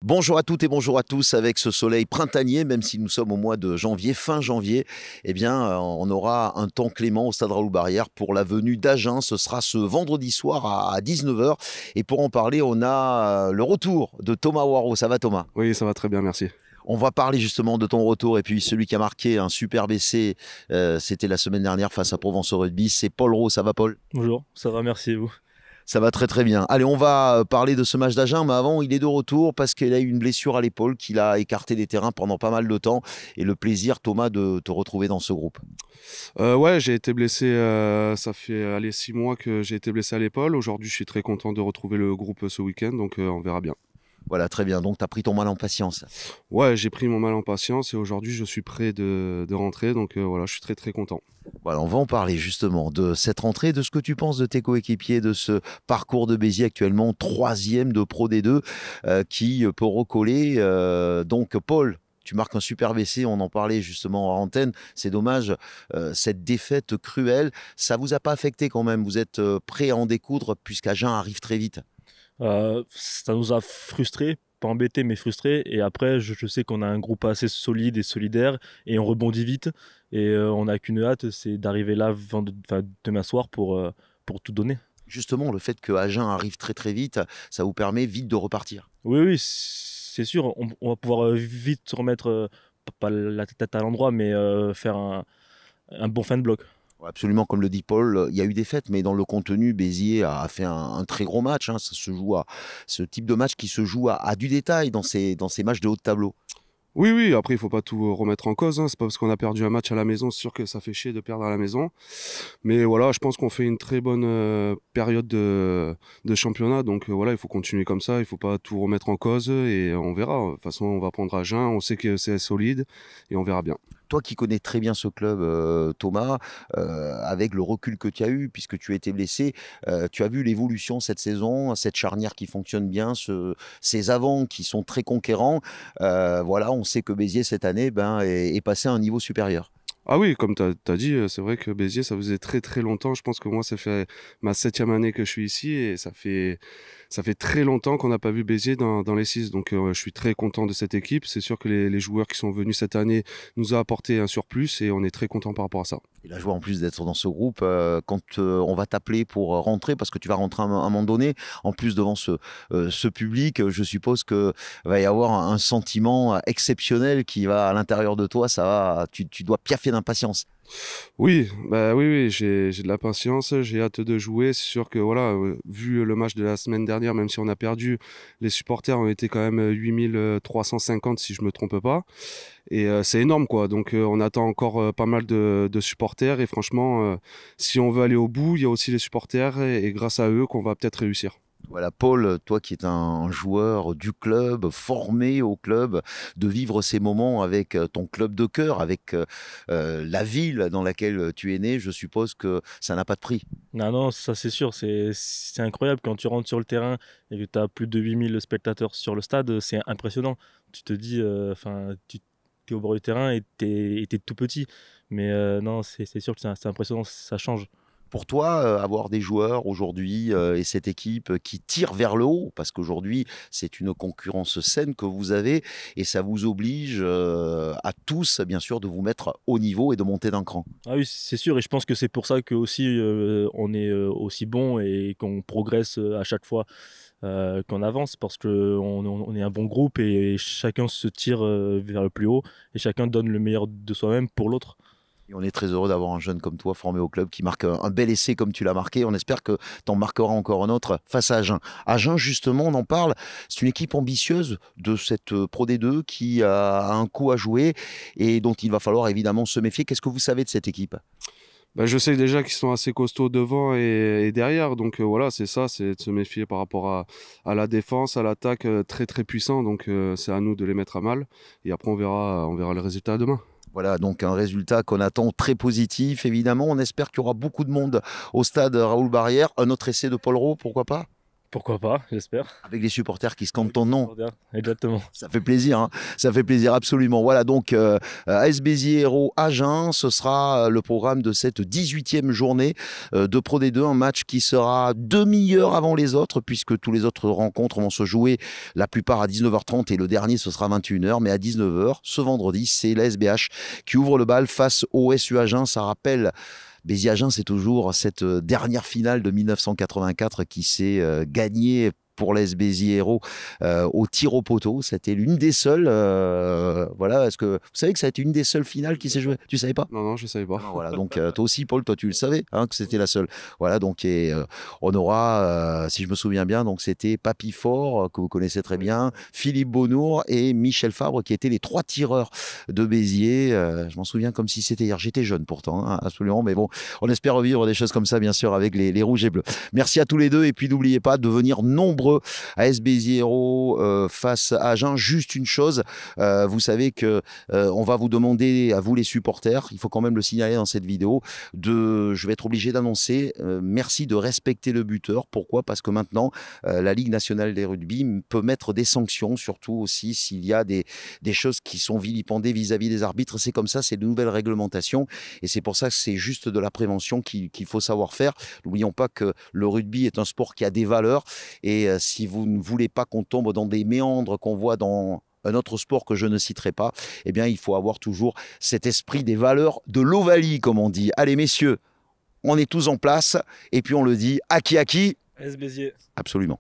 Bonjour à toutes et bonjour à tous. Avec ce soleil printanier, même si nous sommes au mois de janvier, fin janvier, on aura un temps clément au Stade Raoul-Barrière pour la venue d'Agen. Ce sera ce vendredi soir à 19 heures. Et pour en parler, on a le retour de Thomas Waro. Ça va, Thomas? Oui, ça va très bien, merci. On va parler justement de ton retour et puis celui qui a marqué un superbe essai, c'était la semaine dernière face à Provence au rugby. C'est Paul Raux. Ça va, Paul? Bonjour, ça va, merci et vous. Ça va très très bien. Allez, on va parler de ce match d'Agen, mais avant, il est de retour parce qu'il a eu une blessure à l'épaule qui l'a écarté des terrains pendant pas mal de temps. Et le plaisir, Thomas, de te retrouver dans ce groupe. Ouais, j'ai été blessé, ça fait 6 mois que j'ai été blessé à l'épaule. Aujourd'hui, je suis très content de retrouver le groupe ce week-end, donc on verra bien. Voilà, très bien. Donc, tu as pris ton mal en patience. Ouais, j'ai pris mon mal en patience et aujourd'hui, je suis prêt de rentrer, donc voilà, je suis très très content. Voilà, on va en parler justement de cette rentrée, de ce que tu penses de tes coéquipiers, de ce parcours de Béziers actuellement, troisième de Pro D2, qui peut recoller. Donc, Paul, tu marques un super essai, on en parlait justement en antenne. C'est dommage, cette défaite cruelle, ça vous a pas affecté quand même? Vous êtes prêt à en découdre puisqu'Agen arrive très vite. Ça nous a frustrés, pas embêtés, mais frustrés. Et après, je sais qu'on a un groupe assez solide et solidaire et on rebondit vite. Et on n'a qu'une hâte, c'est d'arriver là demain soir pour tout donner. Justement, le fait que Agen arrive très très vite, ça vous permet vite de repartir. Oui, oui, c'est sûr, on va pouvoir vite se remettre, pas la tête à l'endroit, mais faire un bon fin de bloc. Ouais, absolument, comme le dit Paul, il y a eu des fêtes, mais dans le contenu, Béziers a fait un très gros match, hein. Ça se joue à ce type de match qui se joue à du détail dans ces matchs de haut de tableau. Oui, oui, après, il faut pas tout remettre en cause, hein. C'est pas parce qu'on a perdu un match à la maison, c'est sûr que ça fait chier de perdre à la maison. Mais voilà, je pense qu'on fait une très bonne période de championnat. Donc voilà, il faut continuer comme ça, il faut pas tout remettre en cause et on verra. De toute façon, on va prendre Agen, on sait que c'est solide et on verra bien. Toi qui connais très bien ce club, Thomas, avec le recul que tu as eu, puisque tu as été blessé, tu as vu l'évolution cette saison, cette charnière qui fonctionne bien, ces avants qui sont très conquérants. Voilà, on sait que Béziers, cette année, est passé à un niveau supérieur. Ah oui, comme tu as dit, c'est vrai que Béziers, ça faisait très très longtemps. Je pense que moi, ça fait ma 7e année que je suis ici et ça fait très longtemps qu'on n'a pas vu Béziers dans les 6. Donc je suis très content de cette équipe. C'est sûr que les joueurs qui sont venus cette année nous a apporté un surplus et on est très content par rapport à ça. Et la joie en plus d'être dans ce groupe, quand on va t'appeler pour rentrer, parce que tu vas rentrer à un moment donné, en plus devant ce public, je suppose qu'il va y avoir un sentiment exceptionnel qui va à l'intérieur de toi, tu dois piaffer d'impatience. Oui, bah oui, oui, j'ai de la patience, j'ai hâte de jouer. C'est sûr que voilà, vu le match de la semaine dernière, même si on a perdu, les supporters ont été quand même 8350 si je me trompe pas. Et c'est énorme quoi. Donc on attend encore pas mal de supporters et franchement, si on veut aller au bout, il y a aussi les supporters et grâce à eux qu'on va peut-être réussir. Voilà, Paul, toi qui es un joueur du club, formé au club, de vivre ces moments avec ton club de cœur, avec la ville dans laquelle tu es né, je suppose que ça n'a pas de prix. Non, non, ça c'est sûr, c'est incroyable quand tu rentres sur le terrain et que tu as plus de 8000 spectateurs sur le stade, c'est impressionnant. Tu te dis, tu es au bord du terrain et t'es tout petit. Mais non, c'est sûr que c'est impressionnant, ça change. Pour toi, avoir des joueurs aujourd'hui et cette équipe qui tire vers le haut, parce qu'aujourd'hui, c'est une concurrence saine que vous avez et ça vous oblige à tous, bien sûr, de vous mettre au niveau et de monter d'un cran. Ah oui, c'est sûr, et je pense que c'est pour ça que aussi on est aussi bon et qu'on progresse à chaque fois qu'on avance, parce qu'on est un bon groupe et chacun se tire vers le plus haut et chacun donne le meilleur de soi-même pour l'autre. Et on est très heureux d'avoir un jeune comme toi formé au club qui marque un bel essai comme tu l'as marqué. On espère que tu en marqueras encore un autre face à Agen. Agen, justement, on en parle. C'est une équipe ambitieuse de cette Pro D2 qui a un coup à jouer et dont il va falloir évidemment se méfier. Qu'est-ce que vous savez de cette équipe? Bah, je sais déjà qu'ils sont assez costauds devant et derrière. Donc voilà, c'est ça, c'est de se méfier par rapport à la défense, à l'attaque, très très puissant. Donc c'est à nous de les mettre à mal. Et après, on verra le résultat demain. Voilà, donc un résultat qu'on attend très positif, évidemment. On espère qu'il y aura beaucoup de monde au stade Raoul-Barrière. Un autre essai de Paul Raux, pourquoi pas? Pourquoi pas, j'espère. avec les supporters qui scandent ton nom. Exactement. Ça fait plaisir, hein. Ça fait plaisir absolument. Voilà donc AS Béziers Hérault Agen, ce sera le programme de cette 18e journée de Pro D2, un match qui sera demi-heure avant les autres puisque tous les autres rencontres vont se jouer la plupart à 19h30 et le dernier ce sera 21h, mais à 19h ce vendredi c'est la SBH qui ouvre le bal face au SU Agen. Ça rappelle Béziers-Agen, c'est toujours cette dernière finale de 1984 qui s'est gagnée pour l'AS Béziers Hérault au tir au poteau. C'était l'une des seules. Voilà, est-ce que vous savez que ça a été une des seules finales qui s'est jouée? Tu savais pas? Non, non, je savais pas. Non, voilà, donc toi aussi, Paul, toi tu le savais hein, que c'était la seule. Voilà, donc on aura, si je me souviens bien, donc c'était Papy Fort, que vous connaissez très bien, Philippe Bonnour et Michel Fabre, qui étaient les 3 tireurs de Béziers. Je m'en souviens comme si c'était hier. J'étais jeune pourtant, hein, absolument, mais bon, on espère revivre des choses comme ça, bien sûr, avec les Rouges et Bleus. Merci à tous les deux, et puis n'oubliez pas de venir nombreux AS Béziers Hérault face à Agen. Juste une chose, vous savez que on va vous demander, à vous les supporters, il faut quand même le signaler dans cette vidéo, je vais être obligé d'annoncer, merci de respecter le buteur. Pourquoi? Parce que maintenant, la Ligue nationale des rugby peut mettre des sanctions, surtout aussi s'il y a des choses qui sont vilipendées vis-à-vis des arbitres. C'est comme ça, c'est de nouvelles réglementations, et c'est pour ça que c'est juste de la prévention qu'il faut savoir faire. N'oublions pas que le rugby est un sport qui a des valeurs, et si vous ne voulez pas qu'on tombe dans des méandres qu'on voit dans un autre sport que je ne citerai pas, eh bien, il faut avoir toujours cet esprit des valeurs de l'Ovalie, comme on dit. Allez, messieurs, on est tous en place, et puis on le dit, à qui? AS Béziers. Absolument.